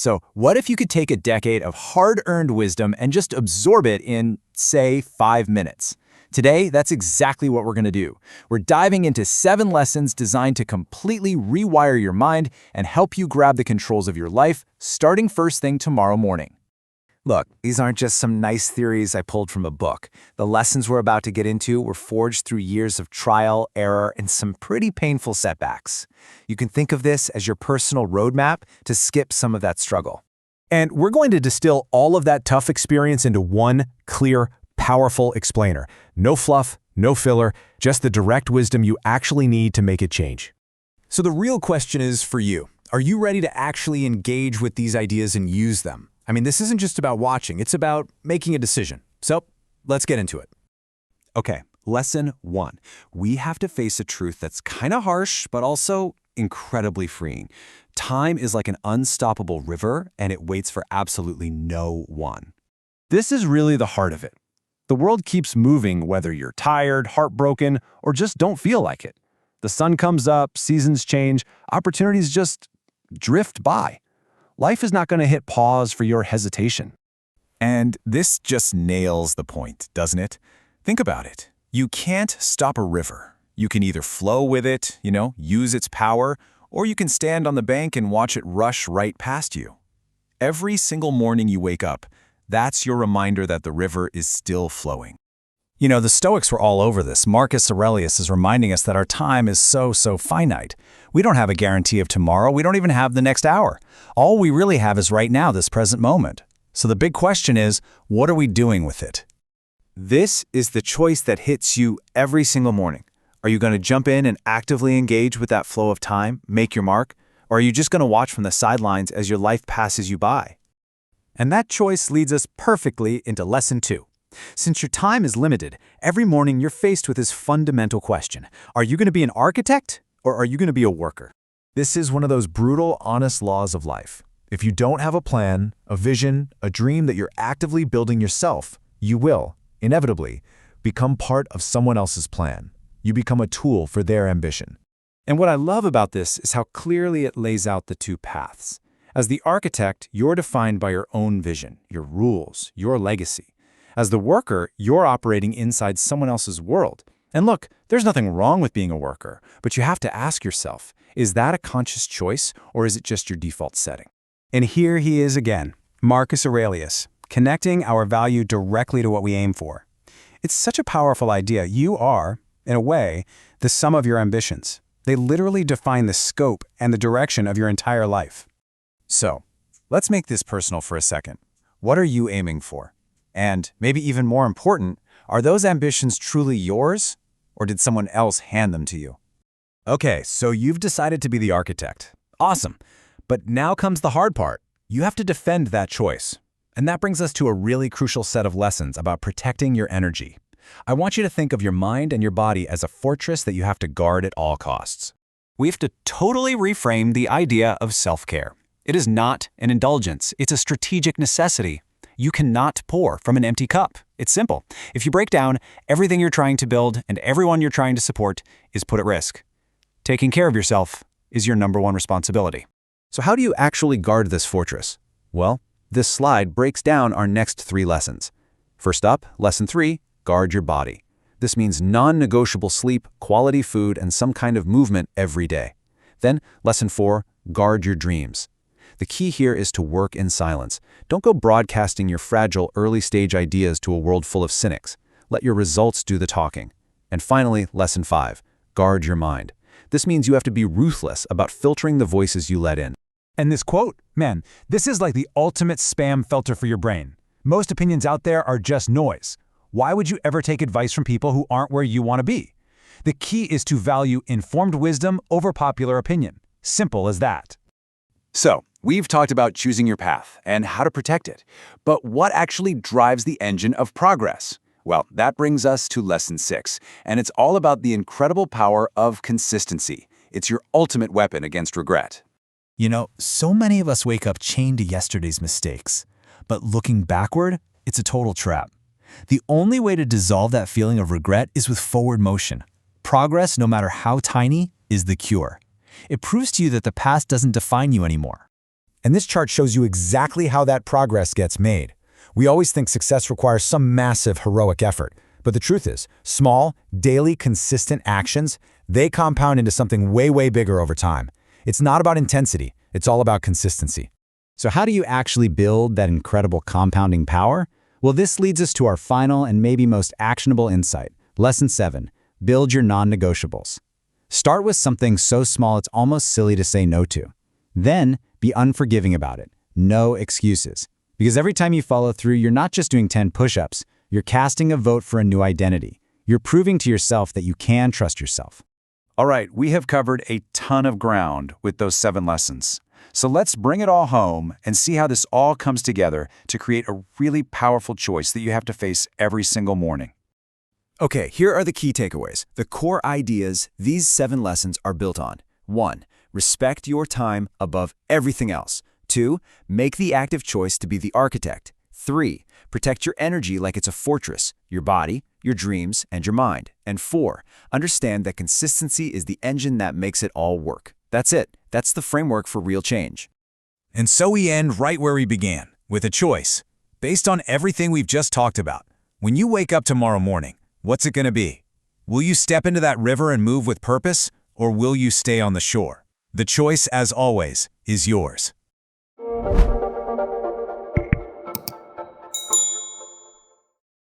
So what if you could take a decade of hard-earned wisdom and just absorb it in, say, 5 minutes? Today, that's exactly what we're going to do. We're diving into 7 lessons designed to completely rewire your mind and help you grab the controls of your life, starting first thing tomorrow morning. Look, these aren't just some nice theories I pulled from a book. The lessons we're about to get into were forged through years of trial, error, and some pretty painful setbacks. You can think of this as your personal roadmap to skip some of that struggle. And we're going to distill all of that tough experience into one clear, powerful explainer. No fluff, no filler, just the direct wisdom you actually need to make it change. So the real question is for you. Are you ready to actually engage with these ideas and use them? I mean, this isn't just about watching, it's about making a decision. So let's get into it. Okay, lesson 1. We have to face a truth that's kind of harsh, but also incredibly freeing. Time is like an unstoppable river, and it waits for absolutely no one. This is really the heart of it. The world keeps moving whether you're tired, heartbroken, or just don't feel like it. The sun comes up, seasons change, opportunities just drift by. Life is not going to hit pause for your hesitation. And this just nails the point, doesn't it? Think about it. You can't stop a river. You can either flow with it, use its power, or you can stand on the bank and watch it rush right past you. Every single morning you wake up, that's your reminder that the river is still flowing. The Stoics were all over this. Marcus Aurelius is reminding us that our time is so finite. We don't have a guarantee of tomorrow. We don't even have the next hour. All we really have is right now, this present moment. So the big question is, what are we doing with it? This is the choice that hits you every single morning. Are you going to jump in and actively engage with that flow of time, make your mark? Or are you just going to watch from the sidelines as your life passes you by? And that choice leads us perfectly into lesson 2. Since your time is limited, every morning you're faced with this fundamental question. Are you going to be an architect or are you going to be a worker? This is one of those brutal, honest laws of life. If you don't have a plan, a vision, a dream that you're actively building yourself, you will, inevitably, become part of someone else's plan. You become a tool for their ambition. And what I love about this is how clearly it lays out the 2 paths. As the architect, you're defined by your own vision, your rules, your legacy. As the worker, you're operating inside someone else's world. And look, there's nothing wrong with being a worker, but you have to ask yourself, is that a conscious choice or is it just your default setting? And here he is again, Marcus Aurelius, connecting our value directly to what we aim for. It's such a powerful idea. You are, in a way, the sum of your ambitions. They literally define the scope and the direction of your entire life. So, let's make this personal for a second. What are you aiming for? And maybe even more important, are those ambitions truly yours, or did someone else hand them to you? Okay, so you've decided to be the architect. Awesome. But now comes the hard part. You have to defend that choice. And that brings us to a really crucial set of lessons about protecting your energy. I want you to think of your mind and your body as a fortress that you have to guard at all costs. We have to totally reframe the idea of self-care. It is not an indulgence. It's a strategic necessity. You cannot pour from an empty cup. It's simple. If you break down, everything you're trying to build and everyone you're trying to support is put at risk. Taking care of yourself is your #1 responsibility. So how do you actually guard this fortress? Well, this slide breaks down our next 3 lessons. First up, lesson 3, guard your body. This means non-negotiable sleep, quality food, and some kind of movement every day. Then, lesson 4, guard your dreams. The key here is to work in silence. Don't go broadcasting your fragile early-stage ideas to a world full of cynics. Let your results do the talking. And finally, lesson 5, guard your mind. This means you have to be ruthless about filtering the voices you let in. And this quote, man, this is like the ultimate spam filter for your brain. Most opinions out there are just noise. Why would you ever take advice from people who aren't where you want to be? The key is to value informed wisdom over popular opinion. Simple as that. So, we've talked about choosing your path and how to protect it. But what actually drives the engine of progress? Well, that brings us to lesson 6, and it's all about the incredible power of consistency. It's your ultimate weapon against regret. So many of us wake up chained to yesterday's mistakes. But looking backward, it's a total trap. The only way to dissolve that feeling of regret is with forward motion. Progress, no matter how tiny, is the cure. It proves to you that the past doesn't define you anymore. And this chart shows you exactly how that progress gets made. We always think success requires some massive heroic effort, but the truth is, small, daily, consistent actions, they compound into something way, way bigger over time. It's not about intensity, it's all about consistency. So how do you actually build that incredible compounding power? Well, this leads us to our final and maybe most actionable insight. Lesson 7, build your non-negotiables. Start with something so small it's almost silly to say no to. Then, be unforgiving about it. No excuses. Because every time you follow through, you're not just doing 10 push-ups, you're casting a vote for a new identity. You're proving to yourself that you can trust yourself. All right, we have covered a ton of ground with those 7 lessons. So let's bring it all home and see how this all comes together to create a really powerful choice that you have to face every single morning. Okay, here are the key takeaways. The core ideas these 7 lessons are built on. 1. Respect your time above everything else. 2. Make the active choice to be the architect. 3. Protect your energy like it's a fortress, your body, your dreams, and your mind. And 4. Understand that consistency is the engine that makes it all work. That's it. That's the framework for real change. And so we end right where we began, with a choice. Based on everything we've just talked about, when you wake up tomorrow morning, what's it going to be? Will you step into that river and move with purpose, or will you stay on the shore? The choice, as always, is yours.